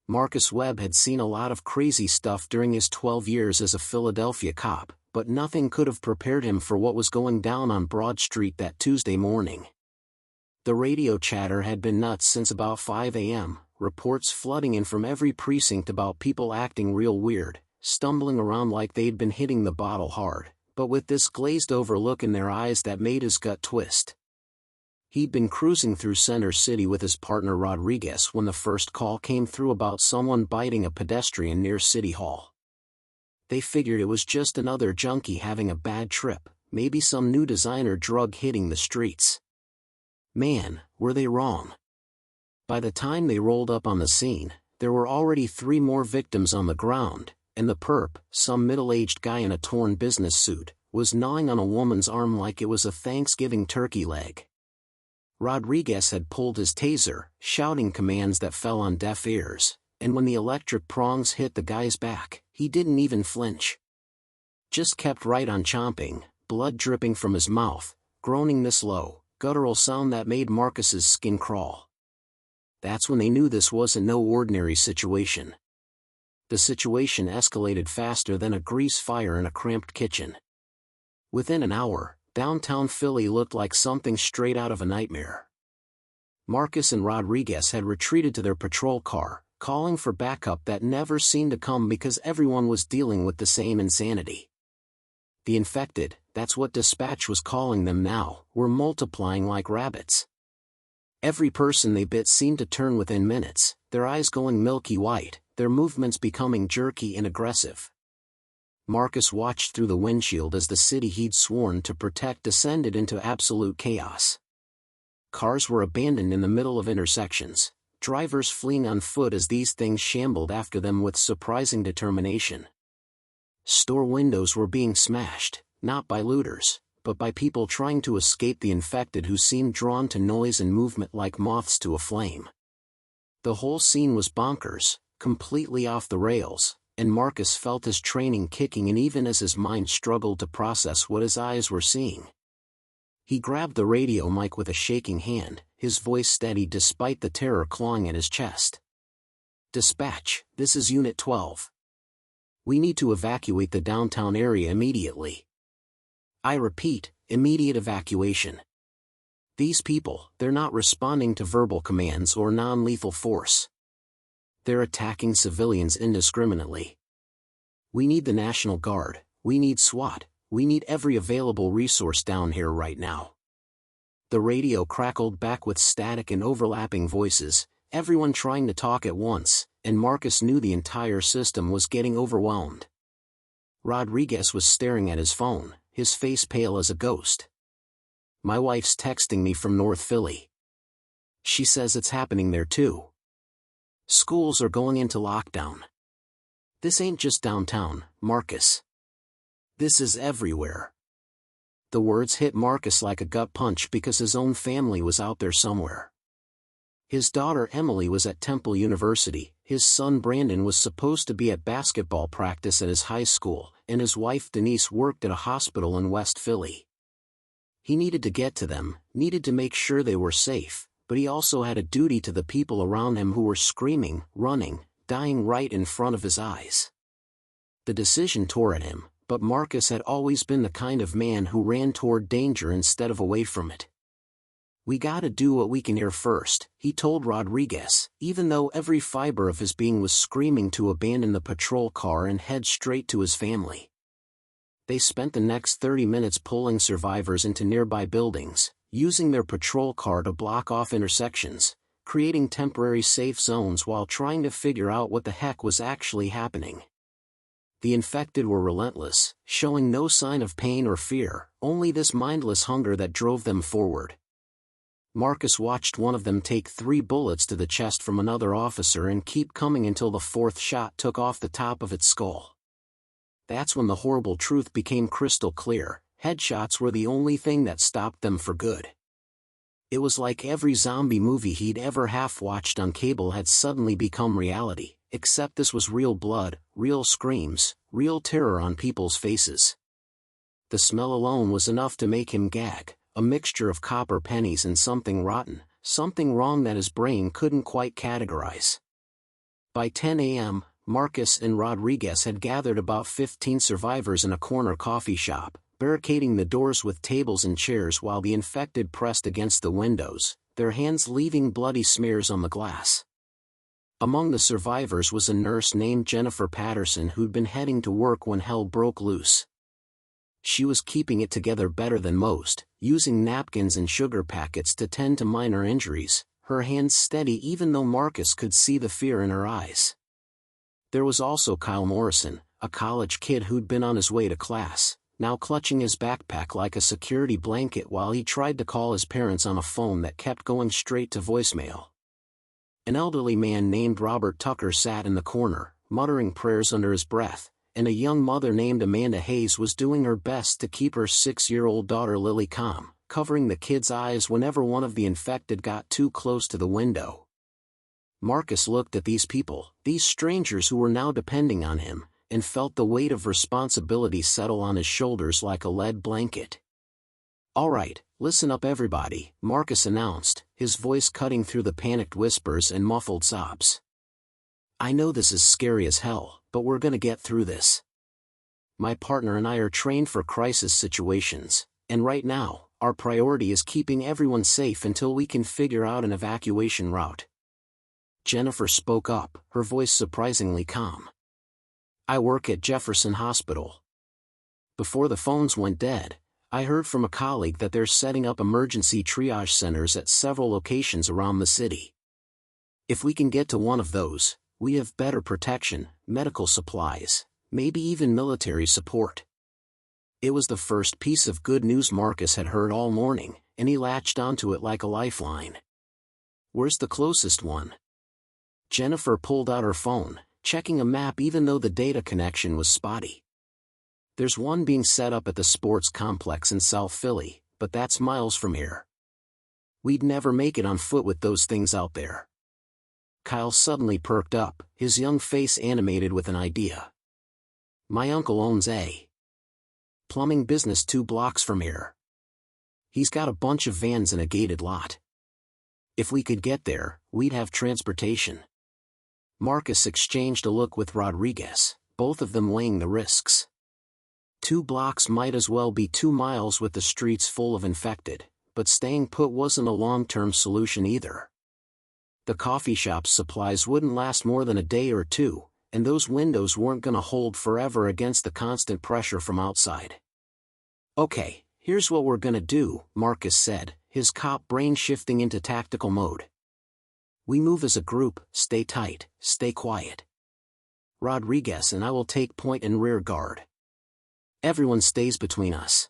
Marcus Webb had seen a lot of crazy stuff during his 12 years as a Philadelphia cop, but nothing could have prepared him for what was going down on Broad Street that Tuesday morning. The radio chatter had been nuts since about 5 a.m., reports flooding in from every precinct about people acting real weird, stumbling around like they'd been hitting the bottle hard, but with this glazed-over look in their eyes that made his gut twist. He'd been cruising through Center City with his partner Rodriguez when the first call came through about someone biting a pedestrian near City Hall. They figured it was just another junkie having a bad trip, maybe some new designer drug hitting the streets. Man, were they wrong. By the time they rolled up on the scene, there were already 3 more victims on the ground, and the perp, some middle-aged guy in a torn business suit, was gnawing on a woman's arm like it was a Thanksgiving turkey leg. Rodriguez had pulled his taser, shouting commands that fell on deaf ears, and when the electric prongs hit the guy's back, he didn't even flinch. Just kept right on chomping, blood dripping from his mouth, groaning this low, guttural sound that made Marcus's skin crawl. That's when they knew this wasn't no ordinary situation. The situation escalated faster than a grease fire in a cramped kitchen. Within an hour, downtown Philly looked like something straight out of a nightmare. Marcus and Rodriguez had retreated to their patrol car, calling for backup that never seemed to come because everyone was dealing with the same insanity. The infected, that's what dispatch was calling them now, were multiplying like rabbits. Every person they bit seemed to turn within minutes, their eyes going milky white, their movements becoming jerky and aggressive. Marcus watched through the windshield as the city he'd sworn to protect descended into absolute chaos. Cars were abandoned in the middle of intersections, drivers fleeing on foot as these things shambled after them with surprising determination. Store windows were being smashed, not by looters, but by people trying to escape the infected who seemed drawn to noise and movement like moths to a flame. The whole scene was bonkers, completely off the rails, and Marcus felt his training kicking in even as his mind struggled to process what his eyes were seeing. He grabbed the radio mic with a shaking hand, his voice steady despite the terror clawing at his chest. "Dispatch, this is Unit 12. We need to evacuate the downtown area immediately. I repeat, immediate evacuation. These people, they're not responding to verbal commands or non-lethal force. They're attacking civilians indiscriminately. We need the National Guard, we need SWAT, we need every available resource down here right now." The radio crackled back with static and overlapping voices, everyone trying to talk at once, and Marcus knew the entire system was getting overwhelmed. Rodriguez was staring at his phone, his face pale as a ghost. "My wife's texting me from North Philly. She says it's happening there too. Schools are going into lockdown. This ain't just downtown, Marcus. This is everywhere." The words hit Marcus like a gut punch because his own family was out there somewhere. His daughter Emily was at Temple University, his son Brandon was supposed to be at basketball practice at his high school, and his wife Denise worked at a hospital in West Philly. He needed to get to them, needed to make sure they were safe, but he also had a duty to the people around him who were screaming, running, dying right in front of his eyes. The decision tore at him, but Marcus had always been the kind of man who ran toward danger instead of away from it. "We gotta do what we can here first," he told Rodriguez, even though every fiber of his being was screaming to abandon the patrol car and head straight to his family. They spent the next 30 minutes pulling survivors into nearby buildings, using their patrol car to block off intersections, creating temporary safe zones while trying to figure out what the heck was actually happening. The infected were relentless, showing no sign of pain or fear, only this mindless hunger that drove them forward. Marcus watched one of them take 3 bullets to the chest from another officer and keep coming until the 4th shot took off the top of its skull. That's when the horrible truth became crystal clear: headshots were the only thing that stopped them for good. It was like every zombie movie he'd ever half-watched on cable had suddenly become reality, except this was real blood, real screams, real terror on people's faces. The smell alone was enough to make him gag, a mixture of copper pennies and something rotten, something wrong that his brain couldn't quite categorize. By 10 a.m., Marcus and Rodriguez had gathered about 15 survivors in a corner coffee shop, barricading the doors with tables and chairs while the infected pressed against the windows, their hands leaving bloody smears on the glass. Among the survivors was a nurse named Jennifer Patterson who'd been heading to work when hell broke loose. She was keeping it together better than most, using napkins and sugar packets to tend to minor injuries, her hands steady even though Marcus could see the fear in her eyes. There was also Kyle Morrison, a college kid who'd been on his way to class, now clutching his backpack like a security blanket while he tried to call his parents on a phone that kept going straight to voicemail. An elderly man named Robert Tucker sat in the corner, muttering prayers under his breath, and a young mother named Amanda Hayes was doing her best to keep her 6-year-old daughter Lily calm, covering the kid's eyes whenever one of the infected got too close to the window. Marcus looked at these people, these strangers who were now depending on him, and felt the weight of responsibility settle on his shoulders like a lead blanket. "All right, listen up everybody," Marcus announced, his voice cutting through the panicked whispers and muffled sobs. "I know this is scary as hell, but we're gonna get through this. My partner and I are trained for crisis situations, and right now, our priority is keeping everyone safe until we can figure out an evacuation route." Jennifer spoke up, her voice surprisingly calm. "I work at Jefferson Hospital. Before the phones went dead, I heard from a colleague that they're setting up emergency triage centers at several locations around the city. If we can get to one of those, we have better protection, medical supplies, maybe even military support." It was the first piece of good news Marcus had heard all morning, and he latched onto it like a lifeline. "Where's the closest one?" Jennifer pulled out her phone, checking a map even though the data connection was spotty. "There's one being set up at the sports complex in South Philly, but that's miles from here. We'd never make it on foot with those things out there." Kyle suddenly perked up, his young face animated with an idea. "My uncle owns a plumbing business 2 blocks from here. He's got a bunch of vans in a gated lot. If we could get there, we'd have transportation." Marcus exchanged a look with Rodriguez, both of them weighing the risks. 2 blocks might as well be 2 miles with the streets full of infected, but staying put wasn't a long-term solution either. The coffee shop's supplies wouldn't last more than a day or two, and those windows weren't gonna hold forever against the constant pressure from outside. "Okay, here's what we're gonna do," Marcus said, his cop brain shifting into tactical mode. "We move as a group, stay tight, stay quiet. Rodriguez and I will take point and rear guard. Everyone stays between us.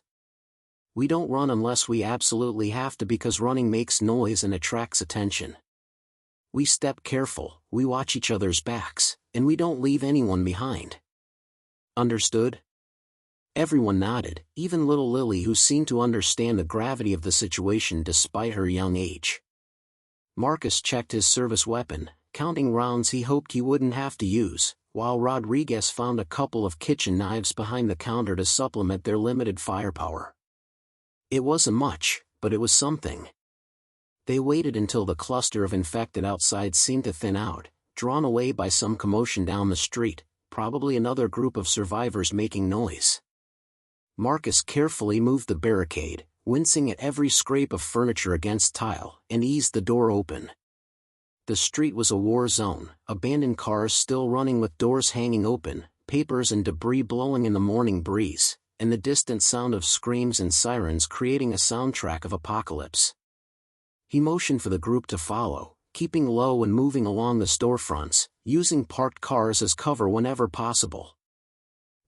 We don't run unless we absolutely have to because running makes noise and attracts attention. We step careful, we watch each other's backs, and we don't leave anyone behind. Understood?" Everyone nodded, even little Lily who seemed to understand the gravity of the situation despite her young age. Marcus checked his service weapon, counting rounds he hoped he wouldn't have to use, while Rodriguez found a couple of kitchen knives behind the counter to supplement their limited firepower. It wasn't much, but it was something. They waited until the cluster of infected outside seemed to thin out, drawn away by some commotion down the street, probably another group of survivors making noise. Marcus carefully moved the barricade, wincing at every scrape of furniture against tile, and eased the door open. The street was a war zone, abandoned cars still running with doors hanging open, papers and debris blowing in the morning breeze, and the distant sound of screams and sirens creating a soundtrack of apocalypse. He motioned for the group to follow, keeping low and moving along the storefronts, using parked cars as cover whenever possible.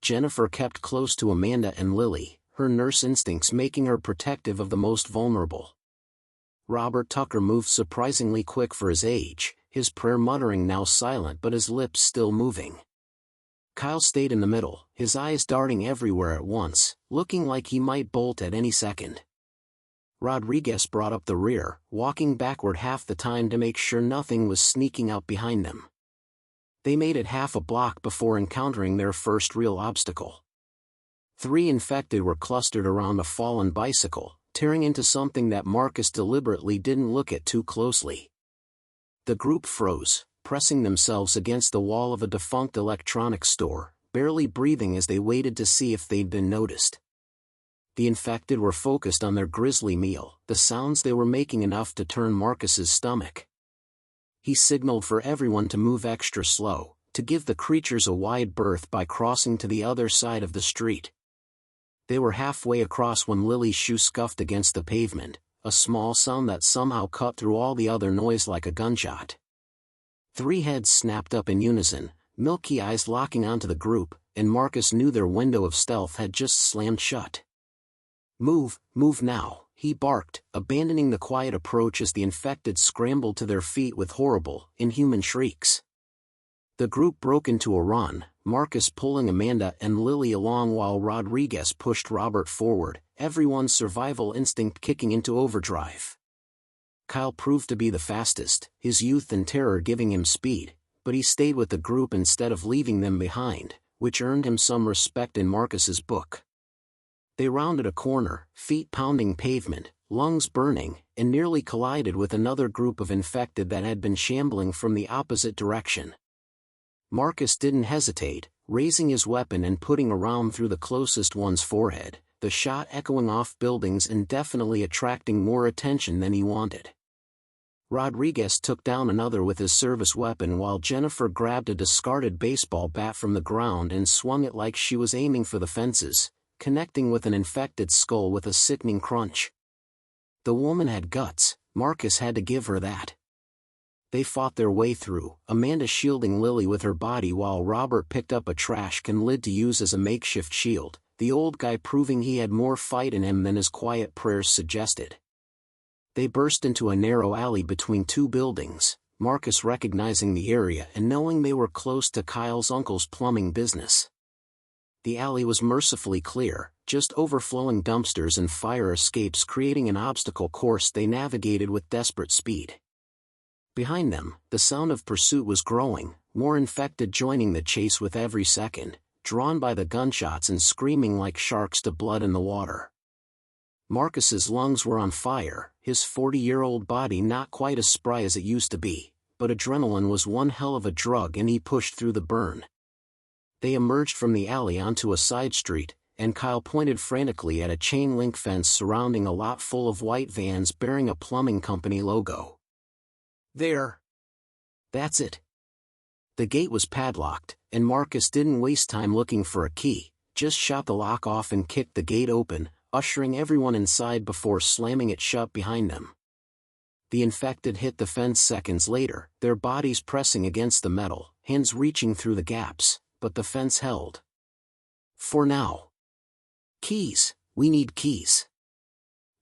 Jennifer kept close to Amanda and Lily, her nurse instincts making her protective of the most vulnerable. Robert Tucker moved surprisingly quick for his age, his prayer muttering now silent but his lips still moving. Kyle stayed in the middle, his eyes darting everywhere at once, looking like he might bolt at any second. Rodriguez brought up the rear, walking backward half the time to make sure nothing was sneaking out behind them. They made it half a block before encountering their first real obstacle. 3 infected were clustered around a fallen bicycle, tearing into something that Marcus deliberately didn't look at too closely. The group froze, pressing themselves against the wall of a defunct electronics store, barely breathing as they waited to see if they'd been noticed. The infected were focused on their grisly meal, the sounds they were making enough to turn Marcus's stomach. He signaled for everyone to move extra slow, to give the creatures a wide berth by crossing to the other side of the street. They were halfway across when Lily's shoe scuffed against the pavement, a small sound that somehow cut through all the other noise like a gunshot. 3 heads snapped up in unison, milky eyes locking onto the group, and Marcus knew their window of stealth had just slammed shut. "Move, move now," he barked, abandoning the quiet approach as the infected scrambled to their feet with horrible, inhuman shrieks. The group broke into a run, Marcus pulling Amanda and Lily along while Rodriguez pushed Robert forward, everyone's survival instinct kicking into overdrive. Kyle proved to be the fastest, his youth and terror giving him speed, but he stayed with the group instead of leaving them behind, which earned him some respect in Marcus's book. They rounded a corner, feet pounding pavement, lungs burning, and nearly collided with another group of infected that had been shambling from the opposite direction. Marcus didn't hesitate, raising his weapon and putting a round through the closest one's forehead, the shot echoing off buildings and definitely attracting more attention than he wanted. Rodriguez took down another with his service weapon while Jennifer grabbed a discarded baseball bat from the ground and swung it like she was aiming for the fences, connecting with an infected skull with a sickening crunch. The woman had guts, Marcus had to give her that. They fought their way through, Amanda shielding Lily with her body while Robert picked up a trash can lid to use as a makeshift shield, the old guy proving he had more fight in him than his quiet prayers suggested. They burst into a narrow alley between 2 buildings, Marcus recognizing the area and knowing they were close to Kyle's uncle's plumbing business. The alley was mercifully clear, just overflowing dumpsters and fire escapes creating an obstacle course they navigated with desperate speed. Behind them, the sound of pursuit was growing, more infected joining the chase with every second, drawn by the gunshots and screaming like sharks to blood in the water. Marcus's lungs were on fire, his 40-year-old body not quite as spry as it used to be, but adrenaline was one hell of a drug and he pushed through the burn. They emerged from the alley onto a side street, and Kyle pointed frantically at a chain-link fence surrounding a lot full of white vans bearing a plumbing company logo. "There. That's it." The gate was padlocked, and Marcus didn't waste time looking for a key, just shot the lock off and kicked the gate open, ushering everyone inside before slamming it shut behind them. The infected hit the fence seconds later, their bodies pressing against the metal, hands reaching through the gaps, but the fence held. "For now. Keys, we need keys."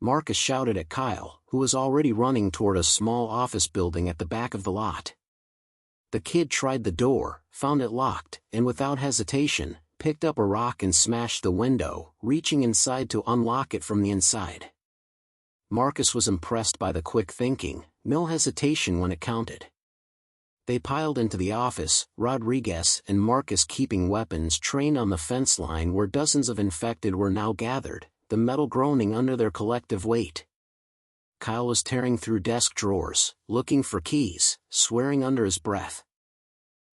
Marcus shouted at Kyle, who was already running toward a small office building at the back of the lot. The kid tried the door, found it locked, and without hesitation, picked up a rock and smashed the window, reaching inside to unlock it from the inside. Marcus was impressed by the quick thinking, no hesitation when it counted. They piled into the office, Rodriguez and Marcus keeping weapons trained on the fence line where dozens of infected were now gathered, the metal groaning under their collective weight. Kyle was tearing through desk drawers, looking for keys, swearing under his breath.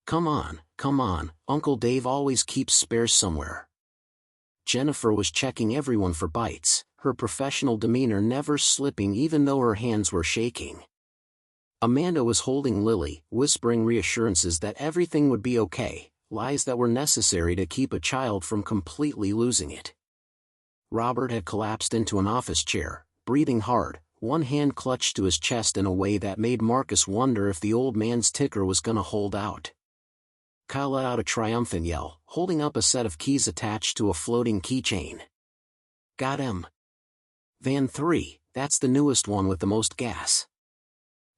Come on, Uncle Dave always keeps spares somewhere." Jennifer was checking everyone for bites, her professional demeanor never slipping even though her hands were shaking. Amanda was holding Lily, whispering reassurances that everything would be okay, lies that were necessary to keep a child from completely losing it. Robert had collapsed into an office chair, breathing hard, one hand clutched to his chest in a way that made Marcus wonder if the old man's ticker was gonna hold out. Kyle let out a triumphant yell, holding up a set of keys attached to a floating keychain. "Got him. Van 3, that's the newest one with the most gas."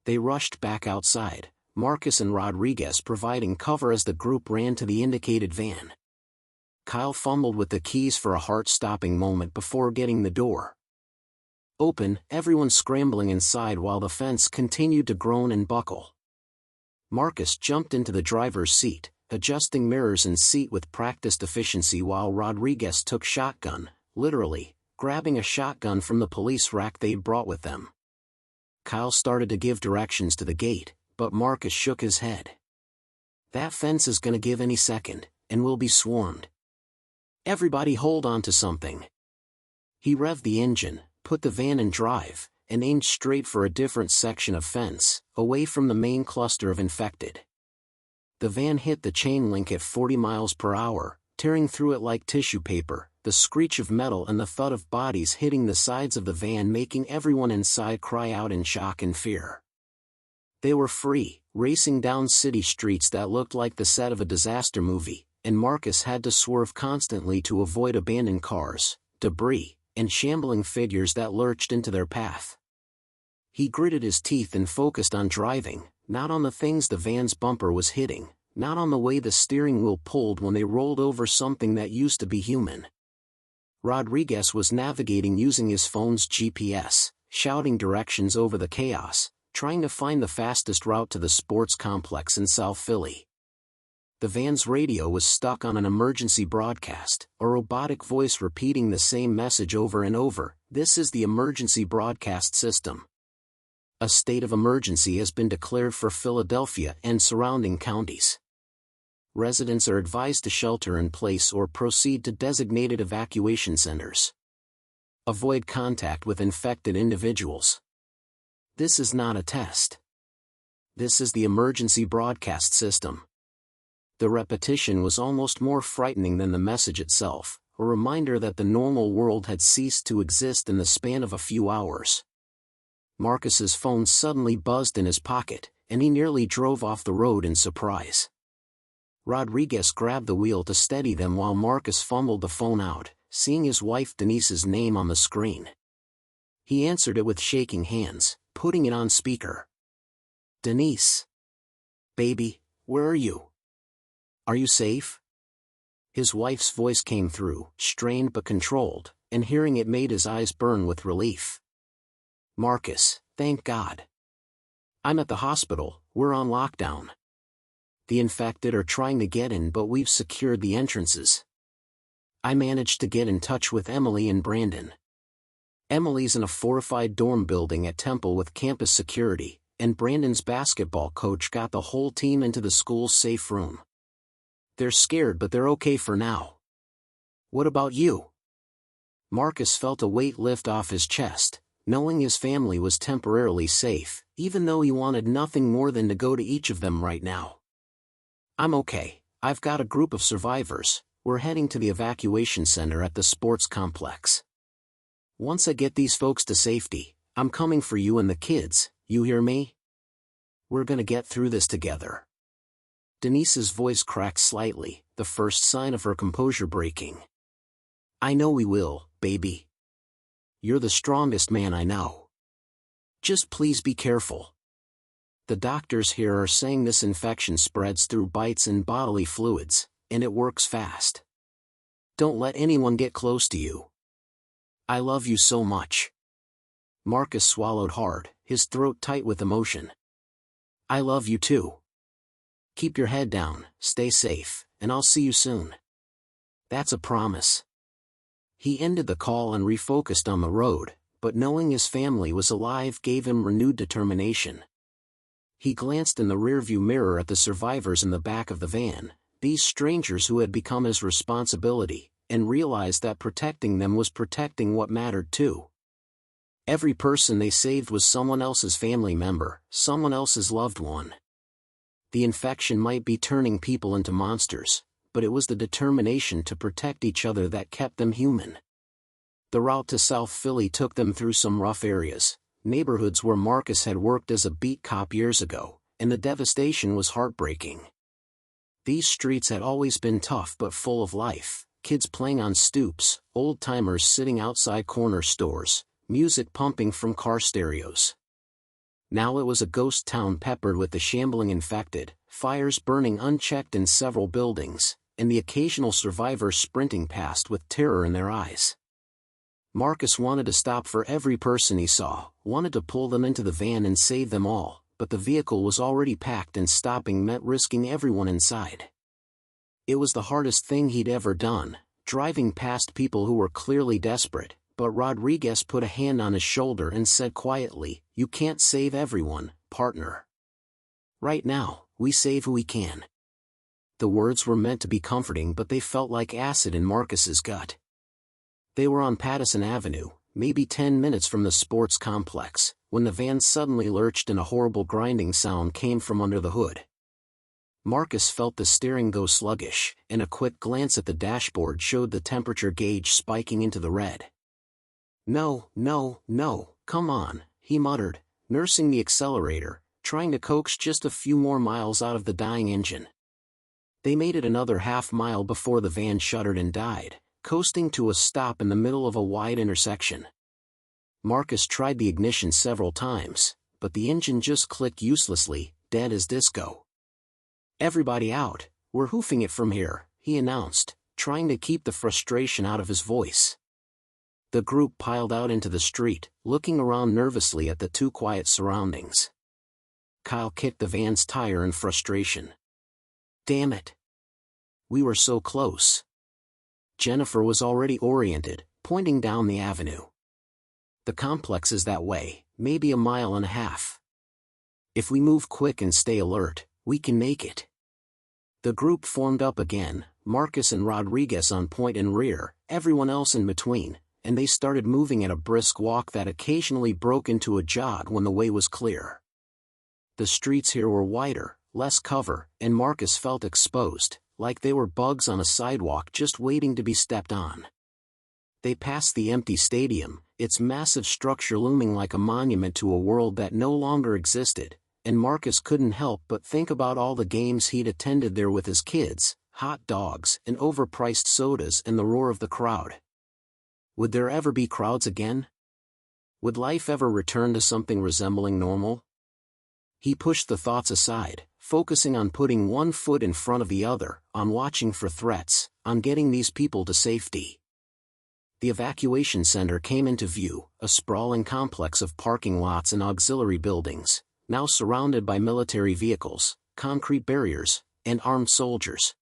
They rushed back outside, Marcus and Rodriguez providing cover as the group ran to the indicated van. Kyle fumbled with the keys for a heart-stopping moment before getting the door open, everyone scrambling inside while the fence continued to groan and buckle. Marcus jumped into the driver's seat, adjusting mirrors and seat with practiced efficiency while Rodriguez took shotgun, literally, grabbing a shotgun from the police rack they'd brought with them. Kyle started to give directions to the gate, but Marcus shook his head. That fence is gonna give any second, and we'll be swarmed. Everybody hold on to something. He revved the engine, put the van in drive, and aimed straight for a different section of fence, away from the main cluster of infected. The van hit the chain link at 40 miles per hour, tearing through it like tissue paper, the screech of metal and the thud of bodies hitting the sides of the van making everyone inside cry out in shock and fear. They were free, racing down city streets that looked like the set of a disaster movie, and Marcus had to swerve constantly to avoid abandoned cars, debris, and shambling figures that lurched into their path. He gritted his teeth and focused on driving, not on the things the van's bumper was hitting, not on the way the steering wheel pulled when they rolled over something that used to be human. Rodriguez was navigating using his phone's GPS, shouting directions over the chaos, trying to find the fastest route to the sports complex in South Philly. The van's radio was stuck on an emergency broadcast, a robotic voice repeating the same message over and over. This is the emergency broadcast system. A state of emergency has been declared for Philadelphia and surrounding counties. Residents are advised to shelter in place or proceed to designated evacuation centers. Avoid contact with infected individuals. This is not a test. This is the emergency broadcast system. The repetition was almost more frightening than the message itself, a reminder that the normal world had ceased to exist in the span of a few hours. Marcus's phone suddenly buzzed in his pocket, and he nearly drove off the road in surprise. Rodriguez grabbed the wheel to steady them while Marcus fumbled the phone out, seeing his wife Denise's name on the screen. He answered it with shaking hands, putting it on speaker. "Denise. Baby, where are you? Are you safe?" His wife's voice came through, strained but controlled, and hearing it made his eyes burn with relief. "Marcus, thank God. I'm at the hospital, we're on lockdown. The infected are trying to get in but we've secured the entrances. I managed to get in touch with Emily and Brandon. Emily's in a fortified dorm building at Temple with campus security, and Brandon's basketball coach got the whole team into the school's safe room. They're scared but they're okay for now. What about you?" Marcus felt a weight lift off his chest, knowing his family was temporarily safe, even though he wanted nothing more than to go to each of them right now. "I'm okay, I've got a group of survivors, we're heading to the evacuation center at the sports complex. Once I get these folks to safety, I'm coming for you and the kids, you hear me? We're gonna get through this together." Denise's voice cracked slightly, the first sign of her composure breaking. "I know we will, baby. You're the strongest man I know. Just please be careful. The doctors here are saying this infection spreads through bites and bodily fluids, and it works fast. Don't let anyone get close to you. I love you so much." Marcus swallowed hard, his throat tight with emotion. "I love you too. Keep your head down, stay safe, and I'll see you soon. That's a promise." He ended the call and refocused on the road, but knowing his family was alive gave him renewed determination. He glanced in the rearview mirror at the survivors in the back of the van, these strangers who had become his responsibility, and realized that protecting them was protecting what mattered too. Every person they saved was someone else's family member, someone else's loved one. The infection might be turning people into monsters, but it was the determination to protect each other that kept them human. The route to South Philly took them through some rough areas, neighborhoods where Marcus had worked as a beat cop years ago, and the devastation was heartbreaking. These streets had always been tough but full of life, kids playing on stoops, old-timers sitting outside corner stores, music pumping from car stereos. Now it was a ghost town peppered with the shambling infected, fires burning unchecked in several buildings, and the occasional survivor sprinting past with terror in their eyes. Marcus wanted to stop for every person he saw, wanted to pull them into the van and save them all, but the vehicle was already packed and stopping meant risking everyone inside. It was the hardest thing he'd ever done, driving past people who were clearly desperate, but Rodriguez put a hand on his shoulder and said quietly, "You can't save everyone, partner. Right now, we save who we can. The words were meant to be comforting, but they felt like acid in Marcus's gut. They were on Pattison Avenue, maybe 10 minutes from the sports complex, when the van suddenly lurched and a horrible grinding sound came from under the hood. Marcus felt the steering go sluggish, and a quick glance at the dashboard showed the temperature gauge spiking into the red. "No, no, no, come on," he muttered, nursing the accelerator, trying to coax just a few more miles out of the dying engine. They made it another half-mile before the van shuddered and died, coasting to a stop in the middle of a wide intersection. Marcus tried the ignition several times, but the engine just clicked uselessly, dead as disco. "Everybody out, we're hoofing it from here," he announced, trying to keep the frustration out of his voice. The group piled out into the street, looking around nervously at the too quiet surroundings. Kyle kicked the van's tire in frustration. "Damn it. We were so close." Jennifer was already oriented, pointing down the avenue. "The complex is that way, maybe a mile and a half. If we move quick and stay alert, we can make it." The group formed up again, Marcus and Rodriguez on point and rear, everyone else in between, and they started moving at a brisk walk that occasionally broke into a jog when the way was clear. The streets here were wider, less cover, and Marcus felt exposed, like they were bugs on a sidewalk just waiting to be stepped on. They passed the empty stadium, its massive structure looming like a monument to a world that no longer existed, and Marcus couldn't help but think about all the games he'd attended there with his kids, hot dogs and overpriced sodas and the roar of the crowd. Would there ever be crowds again? Would life ever return to something resembling normal? He pushed the thoughts aside, focusing on putting one foot in front of the other, on watching for threats, on getting these people to safety. The evacuation center came into view, a sprawling complex of parking lots and auxiliary buildings, now surrounded by military vehicles, concrete barriers, and armed soldiers.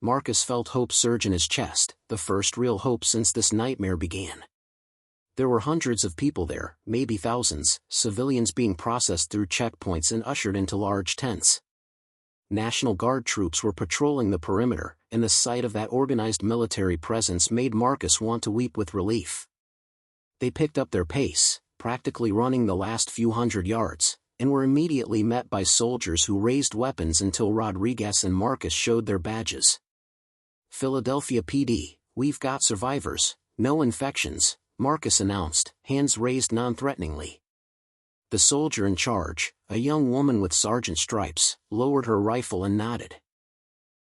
Marcus felt hope surge in his chest, the first real hope since this nightmare began. There were hundreds of people there, maybe thousands, civilians being processed through checkpoints and ushered into large tents. National Guard troops were patrolling the perimeter, and the sight of that organized military presence made Marcus want to weep with relief. They picked up their pace, practically running the last few hundred yards, and were immediately met by soldiers who raised weapons until Rodriguez and Marcus showed their badges. "Philadelphia PD, we've got survivors, no infections," Marcus announced, hands raised non-threateningly. The soldier in charge, a young woman with sergeant stripes, lowered her rifle and nodded.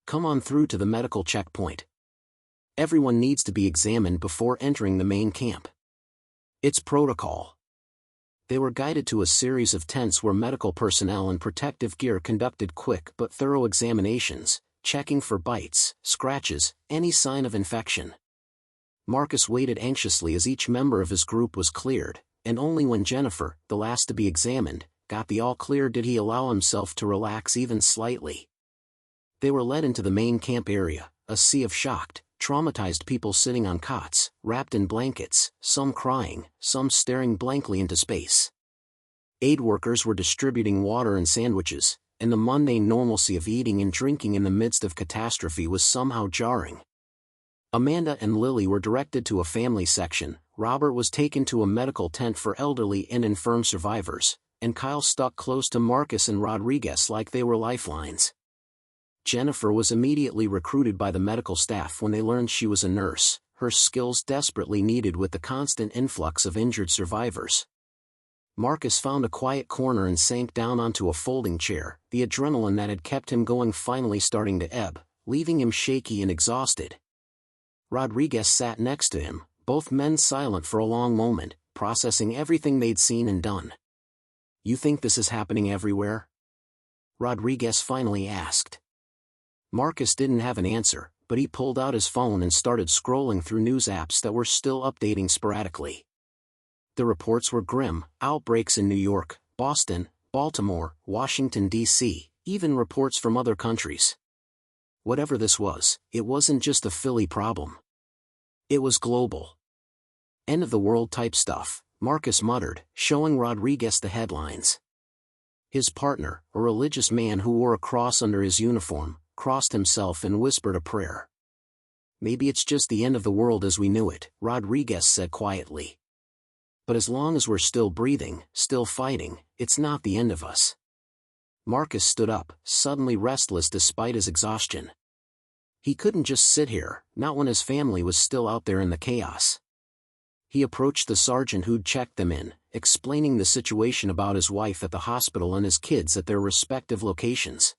"Come on through to the medical checkpoint. Everyone needs to be examined before entering the main camp. It's protocol." They were guided to a series of tents where medical personnel and protective gear conducted quick but thorough examinations, checking for bites, scratches, any sign of infection. Marcus waited anxiously as each member of his group was cleared, and only when Jennifer, the last to be examined, got the all-clear did he allow himself to relax even slightly. They were led into the main camp area, a sea of shocked, traumatized people sitting on cots, wrapped in blankets, some crying, some staring blankly into space. Aid workers were distributing water and sandwiches, and the mundane normalcy of eating and drinking in the midst of catastrophe was somehow jarring. Amanda and Lily were directed to a family section, Robert was taken to a medical tent for elderly and infirm survivors, and Kyle stuck close to Marcus and Rodriguez like they were lifelines. Jennifer was immediately recruited by the medical staff when they learned she was a nurse, her skills desperately needed with the constant influx of injured survivors. Marcus found a quiet corner and sank down onto a folding chair, the adrenaline that had kept him going finally starting to ebb, leaving him shaky and exhausted. Rodriguez sat next to him, both men silent for a long moment, processing everything they'd seen and done. "You think this is happening everywhere?" Rodriguez finally asked. Marcus didn't have an answer, but he pulled out his phone and started scrolling through news apps that were still updating sporadically. The reports were grim: outbreaks in New York, Boston, Baltimore, Washington, D.C., even reports from other countries. Whatever this was, it wasn't just a Philly problem. It was global. End-of-the-world type stuff, Marcus muttered, showing Rodriguez the headlines. His partner, a religious man who wore a cross under his uniform, crossed himself and whispered a prayer. "Maybe it's just the end of the world as we knew it," Rodriguez said quietly. "But as long as we're still breathing, still fighting, it's not the end of us." Marcus stood up, suddenly restless despite his exhaustion. He couldn't just sit here, not when his family was still out there in the chaos. He approached the sergeant who'd checked them in, explaining the situation about his wife at the hospital and his kids at their respective locations.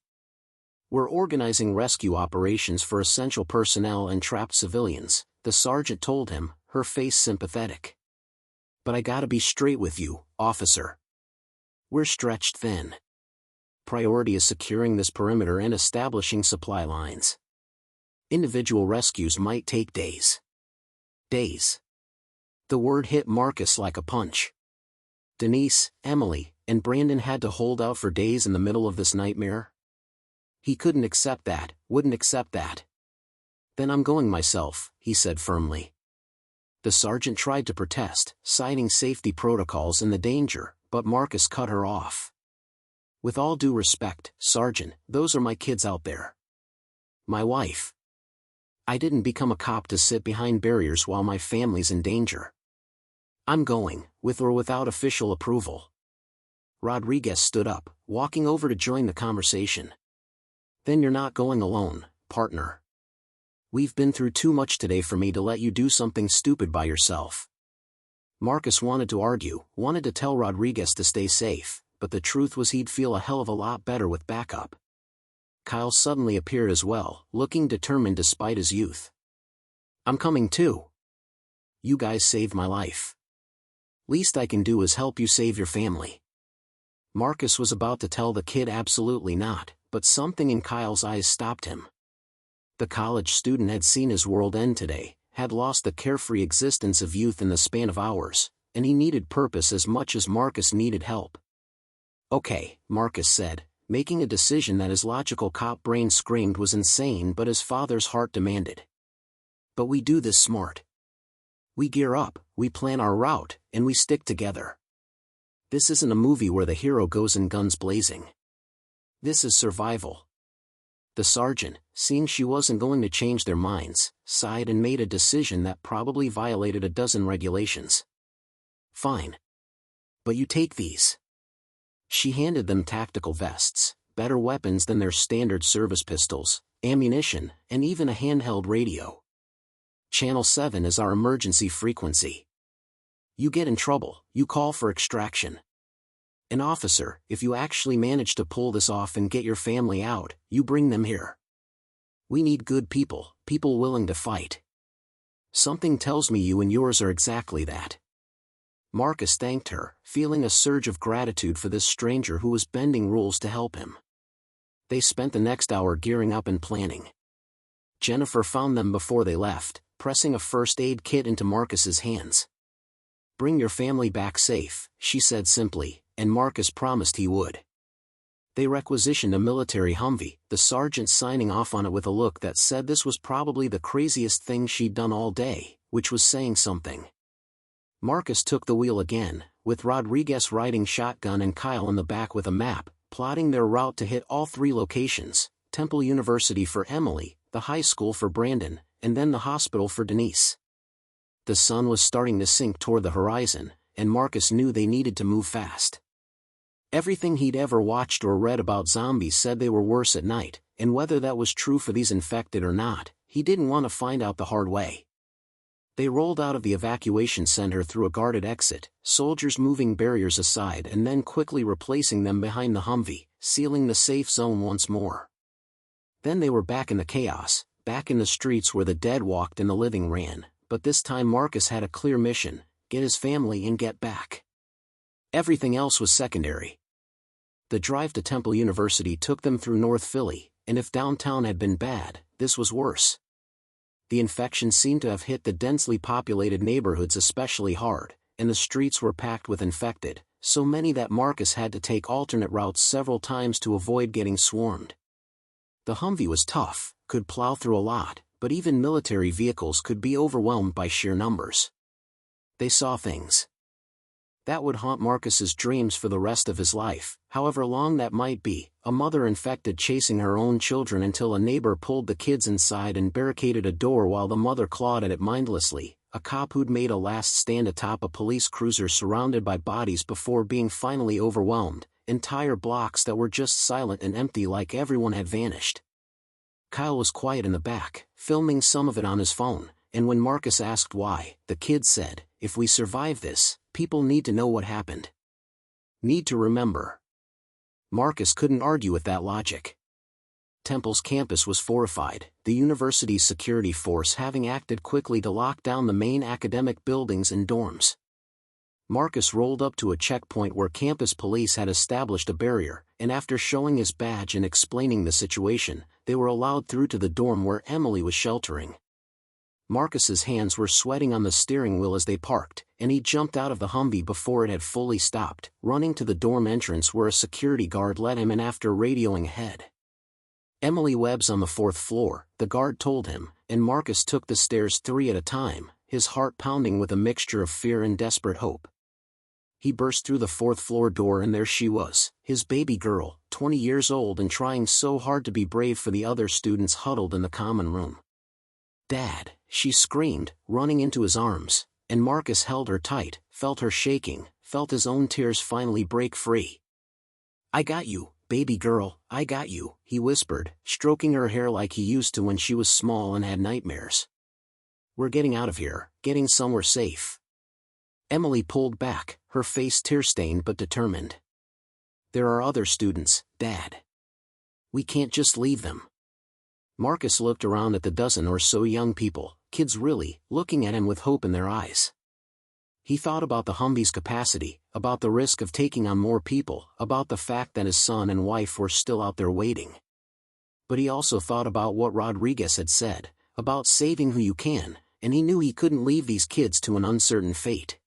"We're organizing rescue operations for essential personnel and trapped civilians," the sergeant told him, her face sympathetic. "But I gotta be straight with you, officer. We're stretched thin. Priority is securing this perimeter and establishing supply lines. Individual rescues might take days." Days. The word hit Marcus like a punch. Denise, Emily, and Brandon had to hold out for days in the middle of this nightmare? He couldn't accept that, wouldn't accept that. "Then I'm going myself," he said firmly. The sergeant tried to protest, citing safety protocols and the danger, but Marcus cut her off. "With all due respect, Sergeant, those are my kids out there. My wife. I didn't become a cop to sit behind barriers while my family's in danger. I'm going, with or without official approval." Rodriguez stood up, walking over to join the conversation. "Then you're not going alone, partner. We've been through too much today for me to let you do something stupid by yourself." Marcus wanted to argue, wanted to tell Rodriguez to stay safe, but the truth was he'd feel a hell of a lot better with backup. Kyle suddenly appeared as well, looking determined despite his youth. "I'm coming too. You guys saved my life. Least I can do is help you save your family." Marcus was about to tell the kid absolutely not, but something in Kyle's eyes stopped him. The college student had seen his world end today, had lost the carefree existence of youth in the span of hours, and he needed purpose as much as Marcus needed help. "Okay," Marcus said, making a decision that his logical cop brain screamed was insane but his father's heart demanded. "But we do this smart. We gear up, we plan our route, and we stick together. This isn't a movie where the hero goes in guns blazing. This is survival." The sergeant, seeing she wasn't going to change their minds, sighed and made a decision that probably violated a dozen regulations. "Fine. But you take these." She handed them tactical vests, better weapons than their standard service pistols, ammunition, and even a handheld radio. "Channel 7 is our emergency frequency. You get in trouble, you call for extraction. And officer, if you actually manage to pull this off and get your family out, you bring them here. We need good people, people willing to fight. Something tells me you and yours are exactly that." Marcus thanked her, feeling a surge of gratitude for this stranger who was bending rules to help him. They spent the next hour gearing up and planning. Jennifer found them before they left, pressing a first aid kit into Marcus's hands. "Bring your family back safe," she said simply, and Marcus promised he would. They requisitioned a military Humvee, the sergeant signing off on it with a look that said this was probably the craziest thing she'd done all day, which was saying something. Marcus took the wheel again, with Rodriguez riding shotgun and Kyle in the back with a map, plotting their route to hit all three locations: Temple University for Emily, the high school for Brandon, and then the hospital for Denise. The sun was starting to sink toward the horizon, and Marcus knew they needed to move fast. Everything he'd ever watched or read about zombies said they were worse at night, and whether that was true for these infected or not, he didn't want to find out the hard way. They rolled out of the evacuation center through a guarded exit, soldiers moving barriers aside and then quickly replacing them behind the Humvee, sealing the safe zone once more. Then they were back in the chaos, back in the streets where the dead walked and the living ran, but this time Marcus had a clear mission: get his family and get back. Everything else was secondary. The drive to Temple University took them through North Philly, and if downtown had been bad, this was worse. The infection seemed to have hit the densely populated neighborhoods especially hard, and the streets were packed with infected, so many that Marcus had to take alternate routes several times to avoid getting swarmed. The Humvee was tough, could plow through a lot, but even military vehicles could be overwhelmed by sheer numbers. They saw things. That would haunt Marcus's dreams for the rest of his life, however long that might be. A mother infected chasing her own children until a neighbor pulled the kids inside and barricaded a door while the mother clawed at it mindlessly. A cop who'd made a last stand atop a police cruiser surrounded by bodies before being finally overwhelmed. Entire blocks that were just silent and empty, like everyone had vanished. Kyle was quiet in the back, filming some of it on his phone, and when Marcus asked why, the kid said, "If we survive this, people need to know what happened. Need to remember." Marcus couldn't argue with that logic. Temple's campus was fortified, the university's security force having acted quickly to lock down the main academic buildings and dorms. Marcus rolled up to a checkpoint where campus police had established a barrier, and after showing his badge and explaining the situation, they were allowed through to the dorm where Emily was sheltering. Marcus's hands were sweating on the steering wheel as they parked, and he jumped out of the Humvee before it had fully stopped, running to the dorm entrance where a security guard let him in after radioing ahead. "Emily Webb's on the 4th floor," the guard told him, and Marcus took the stairs 3 at a time, his heart pounding with a mixture of fear and desperate hope. He burst through the 4th floor door and there she was, his baby girl, 20 years old and trying so hard to be brave for the other students huddled in the common room. "Dad," she screamed, running into his arms, and Marcus held her tight, felt her shaking, felt his own tears finally break free. "I got you, baby girl, I got you," he whispered, stroking her hair like he used to when she was small and had nightmares. "We're getting out of here, getting somewhere safe." Emily pulled back, her face tear-stained but determined. "There are other students, Dad. We can't just leave them." Marcus looked around at the dozen or so young people, kids really, looking at him with hope in their eyes. He thought about the Humvee's capacity, about the risk of taking on more people, about the fact that his son and wife were still out there waiting. But he also thought about what Rodriguez had said, about saving who you can, and he knew he couldn't leave these kids to an uncertain fate.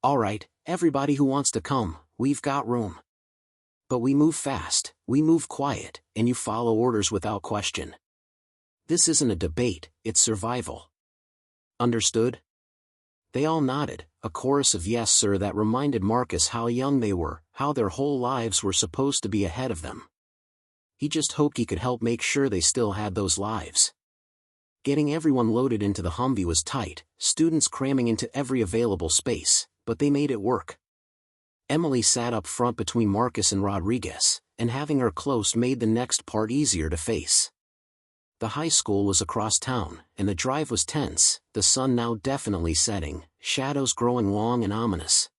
"All right, everybody who wants to come, we've got room. But we move fast, we move quiet, and you follow orders without question. This isn't a debate, it's survival. Understood?" They all nodded, a chorus of "yes sir" that reminded Marcus how young they were, how their whole lives were supposed to be ahead of them. He just hoped he could help make sure they still had those lives. Getting everyone loaded into the Humvee was tight, students cramming into every available space, but they made it work. Emily sat up front between Marcus and Rodriguez, and having her close made the next part easier to face. The high school was across town, and the drive was tense, the sun now definitely setting, shadows growing long and ominous.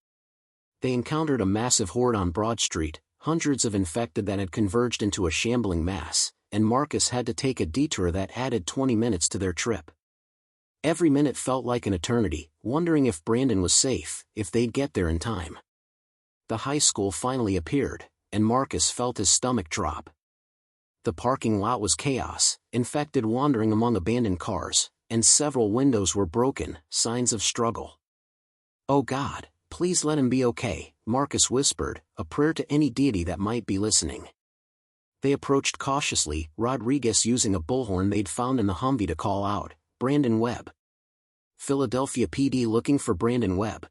They encountered a massive horde on Broad Street, hundreds of infected that had converged into a shambling mass, and Marcus had to take a detour that added 20 minutes to their trip. Every minute felt like an eternity, wondering if Brandon was safe, if they'd get there in time. The high school finally appeared, and Marcus felt his stomach drop. The parking lot was chaos, infected wandering among abandoned cars, and several windows were broken, signs of struggle. "Oh God, please let him be okay," Marcus whispered, a prayer to any deity that might be listening. They approached cautiously, Rodriguez using a bullhorn they'd found in the Humvee to call out, "Brandon Webb. Philadelphia PD looking for Brandon Webb."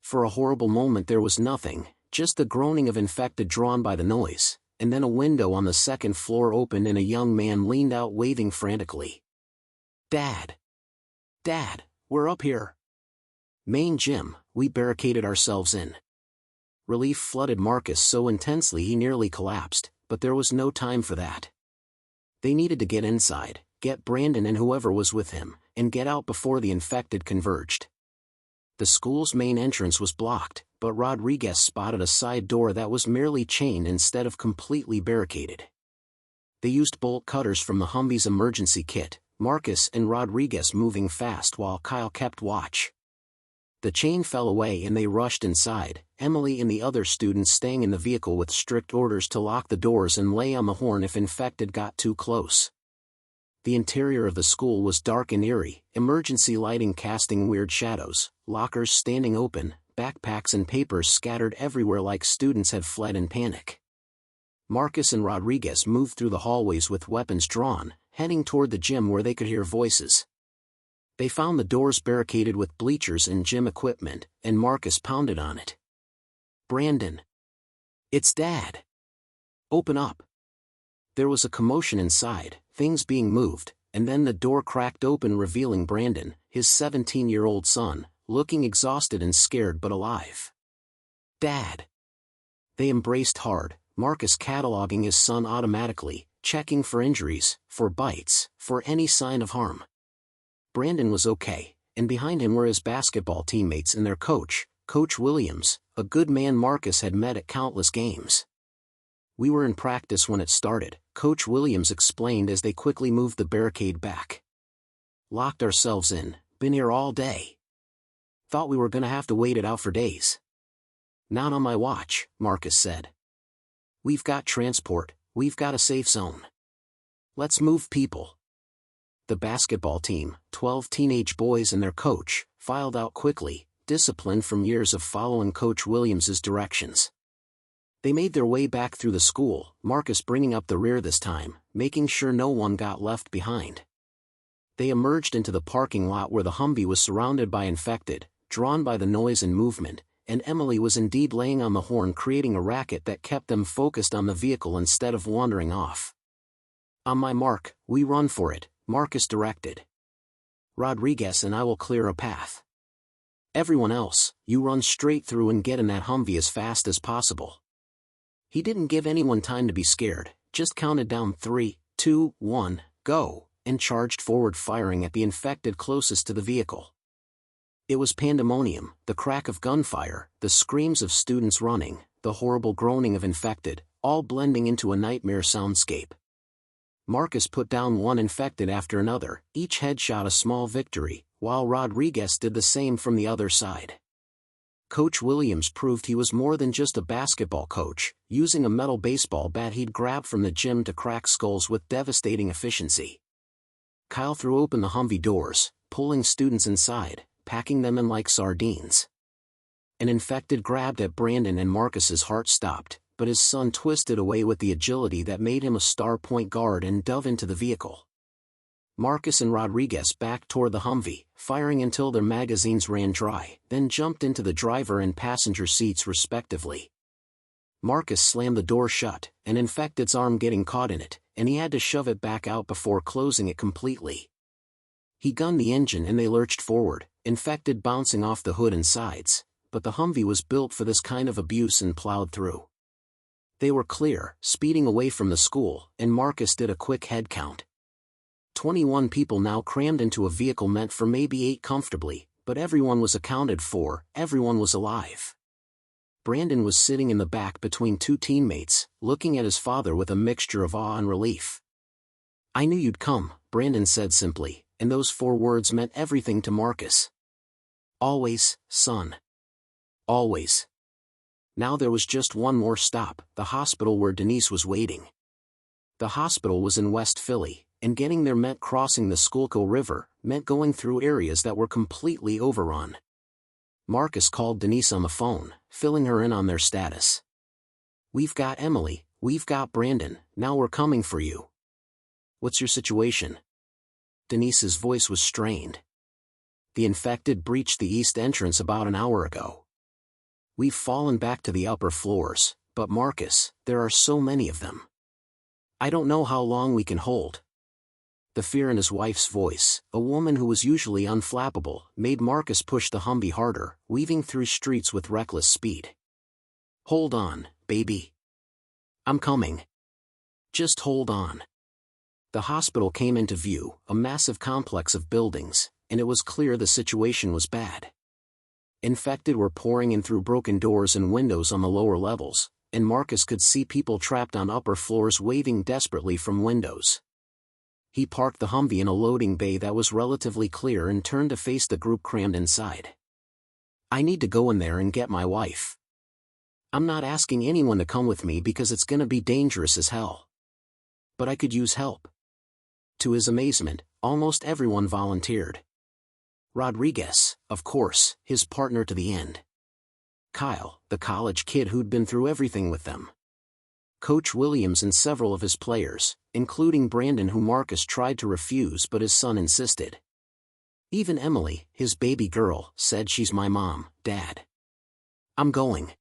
For a horrible moment there was nothing, just the groaning of infected drawn by the noise, and then a window on the 2nd floor opened and a young man leaned out waving frantically. "Dad! Dad, we're up here. Main gym, we barricaded ourselves in." Relief flooded Marcus so intensely he nearly collapsed, but there was no time for that. They needed to get inside, get Brandon and whoever was with him, and get out before the infected converged. The school's main entrance was blocked, but Rodriguez spotted a side door that was merely chained instead of completely barricaded. They used bolt cutters from the Humvee's emergency kit, Marcus and Rodriguez moving fast while Kyle kept watch. The chain fell away and they rushed inside, Emily and the other students staying in the vehicle with strict orders to lock the doors and lay on the horn if infected got too close. The interior of the school was dark and eerie, emergency lighting casting weird shadows, lockers standing open, backpacks and papers scattered everywhere like students had fled in panic. Marcus and Rodriguez moved through the hallways with weapons drawn, heading toward the gym where they could hear voices. They found the doors barricaded with bleachers and gym equipment, and Marcus pounded on it. "Brandon! It's Dad! Open up!" There was a commotion inside, things being moved, and then the door cracked open revealing Brandon, his 17-year-old son, looking exhausted and scared but alive. "Dad!" They embraced hard, Marcus cataloging his son automatically, checking for injuries, for bites, for any sign of harm. Brandon was okay, and behind him were his basketball teammates and their coach, Coach Williams, a good man Marcus had met at countless games. "We were in practice when it started," Coach Williams explained as they quickly moved the barricade back. "Locked ourselves in, been here all day. Thought we were gonna have to wait it out for days." "Not on my watch," Marcus said. "We've got transport, we've got a safe zone. Let's move people." The basketball team, 12 teenage boys and their coach, filed out quickly, disciplined from years of following Coach Williams's directions. They made their way back through the school, Marcus bringing up the rear this time, making sure no one got left behind. They emerged into the parking lot where the Humvee was surrounded by infected, drawn by the noise and movement, and Emily was indeed laying on the horn creating a racket that kept them focused on the vehicle instead of wandering off. "On my mark, we run for it," Marcus directed. "Rodriguez and I will clear a path. Everyone else, you run straight through and get in that Humvee as fast as possible." He didn't give anyone time to be scared, just counted down 3, 2, 1, go, and charged forward firing at the infected closest to the vehicle. It was pandemonium, the crack of gunfire, the screams of students running, the horrible groaning of infected, all blending into a nightmare soundscape. Marcus put down one infected after another, each headshot a small victory, while Rodriguez did the same from the other side. Coach Williams proved he was more than just a basketball coach, using a metal baseball bat he'd grabbed from the gym to crack skulls with devastating efficiency. Kyle threw open the Humvee doors, pulling students inside, packing them in like sardines. An infected grabbed at Brandon and Marcus's heart stopped, but his son twisted away with the agility that made him a star point guard and dove into the vehicle. Marcus and Rodriguez backed toward the Humvee, firing until their magazines ran dry, then jumped into the driver and passenger seats respectively. Marcus slammed the door shut, an infected's arm getting caught in it, and he had to shove it back out before closing it completely. He gunned the engine and they lurched forward, infected bouncing off the hood and sides, but the Humvee was built for this kind of abuse and plowed through. They were clear, speeding away from the school, and Marcus did a quick head count. 21 people now crammed into a vehicle meant for maybe 8 comfortably, but everyone was accounted for, everyone was alive. Brandon was sitting in the back between 2 teammates, looking at his father with a mixture of awe and relief. "I knew you'd come," Brandon said simply, and those 4 words meant everything to Marcus. "Always, son. Always." Now there was just one more stop, the hospital where Denise was waiting. The hospital was in West Philly, and getting there meant crossing the Schuylkill River, meant going through areas that were completely overrun. Marcus called Denise on the phone, filling her in on their status. "We've got Emily, we've got Brandon, now we're coming for you. What's your situation?" Denise's voice was strained. "The infected breached the east entrance about an hour ago. We've fallen back to the upper floors, but Marcus, there are so many of them. I don't know how long we can hold." The fear in his wife's voice, a woman who was usually unflappable, made Marcus push the Humvee harder, weaving through streets with reckless speed. "Hold on, baby. I'm coming. Just hold on." The hospital came into view, a massive complex of buildings, and it was clear the situation was bad. Infected were pouring in through broken doors and windows on the lower levels, and Marcus could see people trapped on upper floors waving desperately from windows. He parked the Humvee in a loading bay that was relatively clear and turned to face the group crammed inside. "I need to go in there and get my wife. I'm not asking anyone to come with me because it's gonna be dangerous as hell. But I could use help." To his amazement, almost everyone volunteered. Rodriguez, of course, his partner to the end. Kyle, the college kid who'd been through everything with them. Coach Williams and several of his players, including Brandon who Marcus tried to refuse but his son insisted. Even Emily, his baby girl, said she's my mom, Dad. I'm going.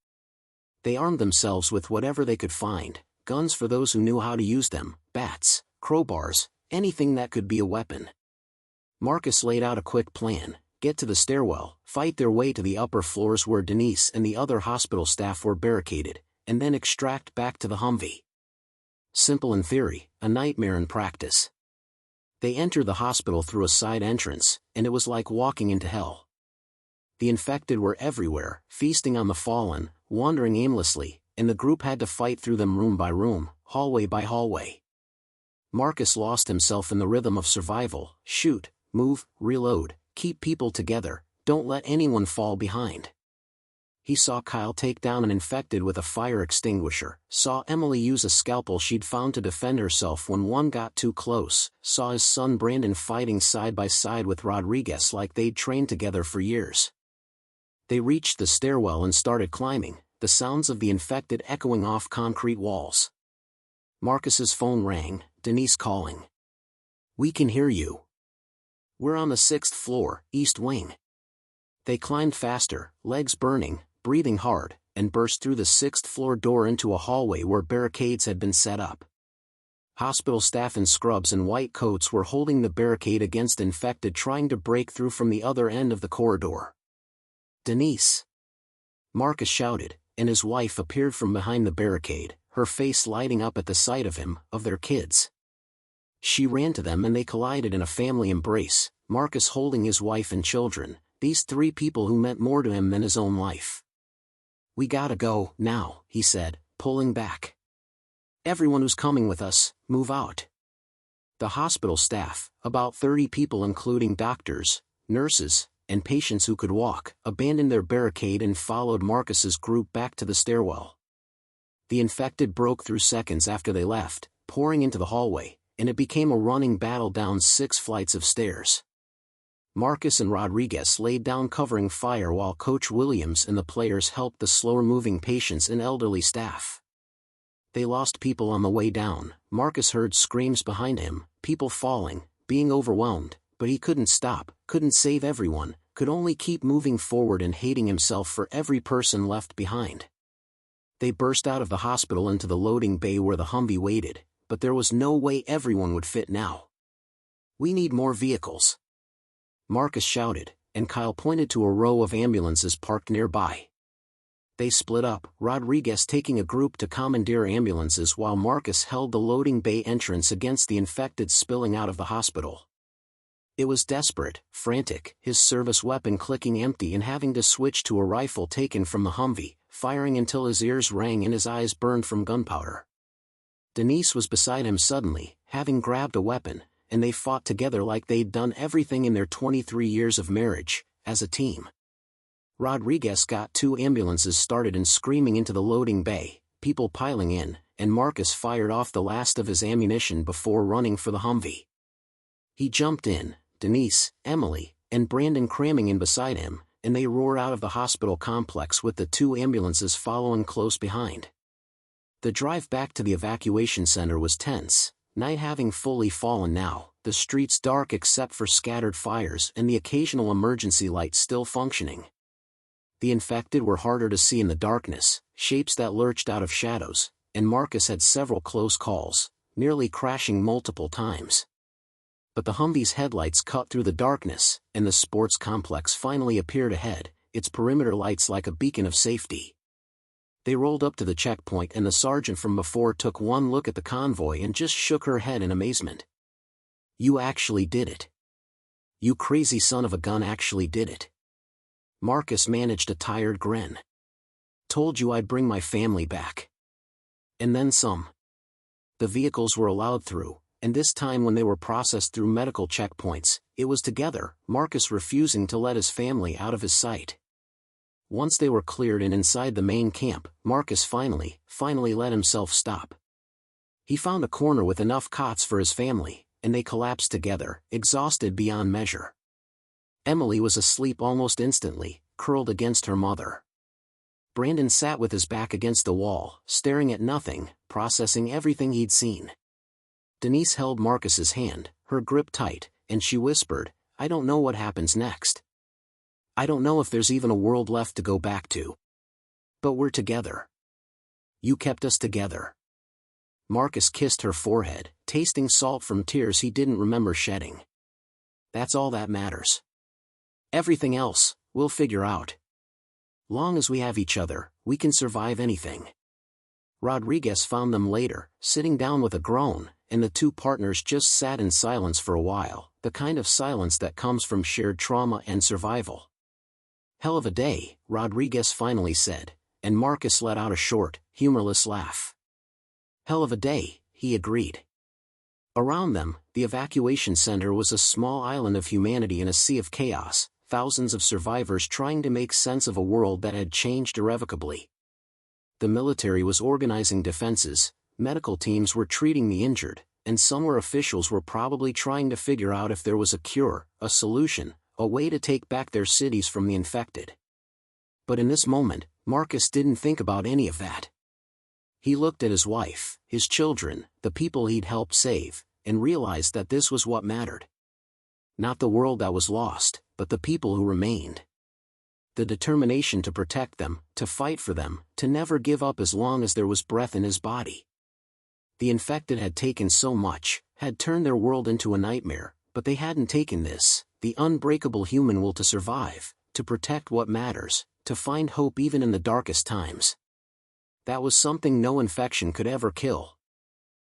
They armed themselves with whatever they could find, guns for those who knew how to use them, bats, crowbars, anything that could be a weapon. Marcus laid out a quick plan: get to the stairwell, fight their way to the upper floors where Denise and the other hospital staff were barricaded, and then extract back to the Humvee. Simple in theory, a nightmare in practice. They entered the hospital through a side entrance, and it was like walking into hell. The infected were everywhere, feasting on the fallen, wandering aimlessly, and the group had to fight through them room by room, hallway by hallway. Marcus lost himself in the rhythm of survival: shoot, move, reload, keep people together, don't let anyone fall behind. He saw Kyle take down an infected with a fire extinguisher, saw Emily use a scalpel she'd found to defend herself when one got too close, saw his son Brandon fighting side by side with Rodriguez like they'd trained together for years. They reached the stairwell and started climbing, the sounds of the infected echoing off concrete walls. Marcus's phone rang, Denise calling. "We can hear you. We're on the 6th floor, East Wing." They climbed faster, legs burning, breathing hard, and burst through the 6th floor door into a hallway where barricades had been set up. Hospital staff in scrubs and white coats were holding the barricade against infected trying to break through from the other end of the corridor. "Denise!" Marcus shouted, and his wife appeared from behind the barricade, her face lighting up at the sight of him, of their kids. She ran to them and they collided in a family embrace, Marcus holding his wife and children, these 3 people who meant more to him than his own life. "We gotta go, now," he said, pulling back. "Everyone who's coming with us, move out." The hospital staff, about 30 people including doctors, nurses, and patients who could walk, abandoned their barricade and followed Marcus's group back to the stairwell. The infected broke through seconds after they left, pouring into the hallway, and it became a running battle down 6 flights of stairs. Marcus and Rodriguez laid down covering fire while Coach Williams and the players helped the slower-moving patients and elderly staff. They lost people on the way down. Marcus heard screams behind him, people falling, being overwhelmed, but he couldn't stop, couldn't save everyone, could only keep moving forward and hating himself for every person left behind. They burst out of the hospital into the loading bay where the Humvee waited, but there was no way everyone would fit now. "We need more vehicles," Marcus shouted, and Kyle pointed to a row of ambulances parked nearby. They split up, Rodriguez taking a group to commandeer ambulances while Marcus held the loading bay entrance against the infected spilling out of the hospital. It was desperate, frantic, his service weapon clicking empty and having to switch to a rifle taken from the Humvee, firing until his ears rang and his eyes burned from gunpowder. Denise was beside him suddenly, having grabbed a weapon, and they fought together like they'd done everything in their 23 years of marriage, as a team. Rodriguez got 2 ambulances started and screaming into the loading bay, people piling in, and Marcus fired off the last of his ammunition before running for the Humvee. He jumped in, Denise, Emily, and Brandon cramming in beside him, and they roared out of the hospital complex with the 2 ambulances following close behind. The drive back to the evacuation center was tense, night having fully fallen now, the streets dark except for scattered fires and the occasional emergency light still functioning. The infected were harder to see in the darkness, shapes that lurched out of shadows, and Marcus had several close calls, nearly crashing multiple times. But the Humvee's headlights cut through the darkness, and the sports complex finally appeared ahead, its perimeter lights like a beacon of safety. They rolled up to the checkpoint and the sergeant from before took one look at the convoy and just shook her head in amazement. "You actually did it. You crazy son of a gun actually did it." Marcus managed a tired grin. "Told you I'd bring my family back. And then some." The vehicles were allowed through, and this time when they were processed through medical checkpoints, it was together, Marcus refusing to let his family out of his sight. Once they were cleared and inside the main camp, Marcus finally let himself stop. He found a corner with enough cots for his family, and they collapsed together, exhausted beyond measure. Emily was asleep almost instantly, curled against her mother. Brandon sat with his back against the wall, staring at nothing, processing everything he'd seen. Denise held Marcus's hand, her grip tight, and she whispered, I don't know what happens next. I don't know if there's even a world left to go back to. But we're together. You kept us together." Marcus kissed her forehead, tasting salt from tears he didn't remember shedding. "That's all that matters. Everything else, we'll figure out. Long as we have each other, we can survive anything." Rodriguez found them later, sitting down with a groan, and the two partners just sat in silence for a while, the kind of silence that comes from shared trauma and survival. "Hell of a day," Rodriguez finally said, and Marcus let out a short, humorless laugh. "Hell of a day," he agreed. Around them, the evacuation center was a small island of humanity in a sea of chaos, thousands of survivors trying to make sense of a world that had changed irrevocably. The military was organizing defenses, medical teams were treating the injured, and somewhere officials were probably trying to figure out if there was a cure, a solution, a way to take back their cities from the infected. But in this moment, Marcus didn't think about any of that. He looked at his wife, his children, the people he'd helped save, and realized that this was what mattered. Not the world that was lost, but the people who remained. The determination to protect them, to fight for them, to never give up as long as there was breath in his body. The infected had taken so much, had turned their world into a nightmare, but they hadn't taken this, the unbreakable human will to survive, to protect what matters, to find hope even in the darkest times. That was something no infection could ever kill.